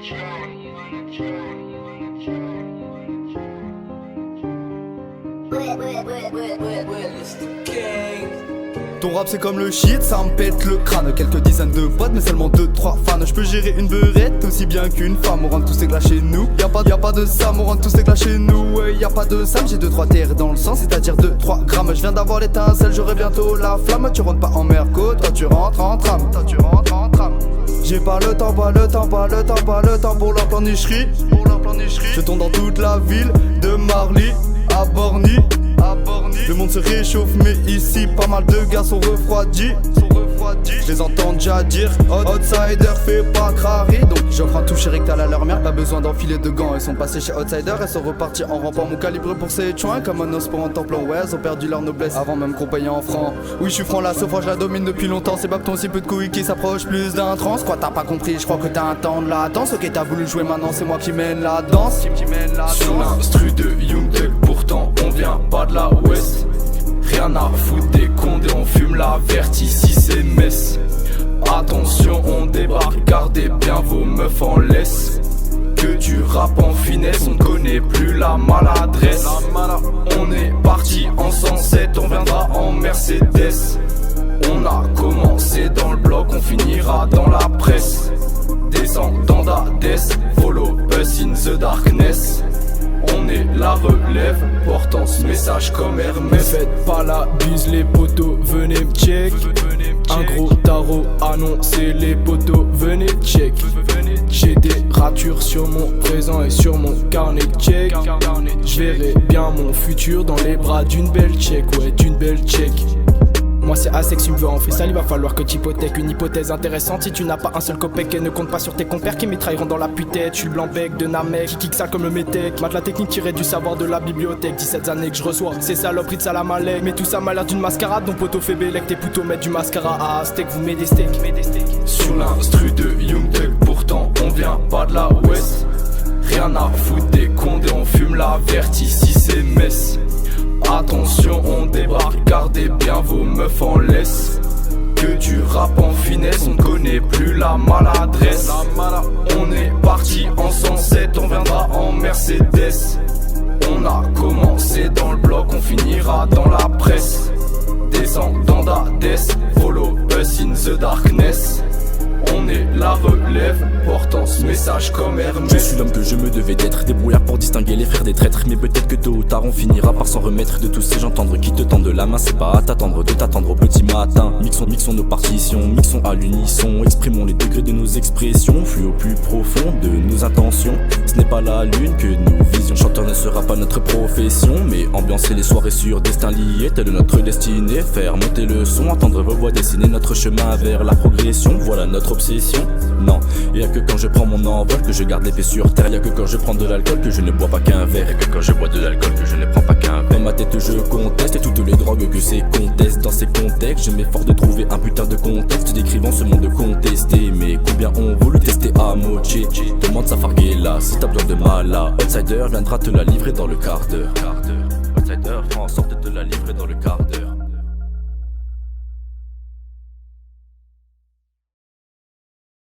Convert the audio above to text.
Ton rap c'est comme le shit, ça me pète le crâne. Quelques dizaines de potes mais seulement 2-3 fans. Je peux gérer une beurette aussi bien qu'une femme. On rentre tous éclats chez nous, y'a pas de Sam. On rentre tous éclats chez nous, ouais, y'a pas de Sam. J'ai 2-3 terres dans le sang, c'est-à-dire 2-3 grammes. Je viens d'avoir l'étincelle, j'aurai bientôt la flamme. Tu rentres pas en merco, toi tu rentres en tram. J'ai pas le temps pour leur planicherie. Je tourne dans toute la ville, de Marly à Borny. Le monde se réchauffe mais ici pas mal de gars sont refroidis. Je les entends déjà dire Outsider fait pas crari. Donc j'offre un toucher rectal à leur mère. Pas besoin d'enfiler de gants. Ils sont passés chez Outsider et sont repartis en rampant. Mon calibre pour ces choins comme un os pour un temple. Ouais, ils ont perdu leur noblesse avant même qu'on paye en francs. Oui, je suis franc, la sauf je la domine depuis longtemps. C'est Bapton, si peu de couilles qui s'approchent plus d'un trans. Quoi, t'as pas compris, je crois que t'as un temps de latence. Ok, t'as voulu jouer maintenant, c'est moi qui mène la danse. Sur l'instru de Young Thug, pourtant on vient pas de la Ouest. Rien à foutre des condés, on fume la verte, ici c'est Metz. Attention, on débarque, gardez bien vos meufs en laisse. Que tu rappes en finesse, on connaît plus la maladresse. On est parti en 107, on viendra en Mercedes. On a commencé dans le bloc, on finira dans la presse. Descendant d'Hadès, follow us in the darkness. On est la relève, portant ce message comme Hermès. Faites pas la bise les potos, venez me check. Un gros tarot annoncé les potos, venez check. J'ai des ratures sur mon présent et sur mon carnet check. J'verrai bien mon futur dans les bras d'une belle check, ouais d'une belle check. Moi c'est Asex, tu me veux en freestyle, il va falloir que t'hypothèques une hypothèse intéressante. Si tu n'as pas un seul copec et ne compte pas sur tes compères qui mitrailleront dans la putette. Je suis le blanc-bec de Namek, qui kick sale comme le métèque. Mate la technique tirée du savoir de la bibliothèque. 17 années que je reçois, ces saloperies de salam alek. Mais tout ça m'a l'air d'une mascarade, donc poto fait bélec. Tes plutôt mettre du mascara à steak, vous mettez des steaks. Sur l'instru de Young Thug, pourtant on vient pas de la Ouest. Rien à foutre des condés, on fume la verte, ici c'est Metz. Attention, on débarque, gardez bien vos meufs en laisse. Que tu rappes en finesse, on connaît plus la maladresse. On est parti en 107, on viendra en Mercedes. On a commencé dans le bloc, on finira dans la presse. Descendant d'Hadès, follow us in the darkness. On est la relève, portant ce message comme Hermès. Je suis l'homme que je me devais d'être, débrouillard pour distinguer les frères des traîtres. Mais peut-être que tôt ou tard on finira par s'en remettre de tous ces gens tendres qui te tendent la main. C'est pas à t'attendre de t'attendre au petit matin. Mixons nos partitions, mixons à l'unisson. Exprimons les degrés de nos expressions, flux au plus profond de nos intentions. Ce n'est pas la lune que nous visions, chanteur ne sera pas notre profession. Mais ambiancer les soirées sur destin lié, telle notre destinée. Faire monter le son, entendre vos voix dessiner notre chemin vers la progression. Voilà notre obsession. Non, y'a que quand je prends mon envol que je garde l'épée sur terre. Y'a que quand je prends de l'alcool que je ne bois pas qu'un verre. Y'a que quand je bois de l'alcool que je ne prends pas qu'un verre. Dans ma tête je conteste toutes les drogues que c'est conteste. Dans ces contextes je m'efforce de trouver un putain de contexte décrivant ce monde contesté. Mais combien ont voulu tester à moche. Demande sa farguela si t'as besoin de mala. Outsider viendra te la livrer dans le quart d'heure. Outsider fera en sorte de te la livrer dans le quart d'heure.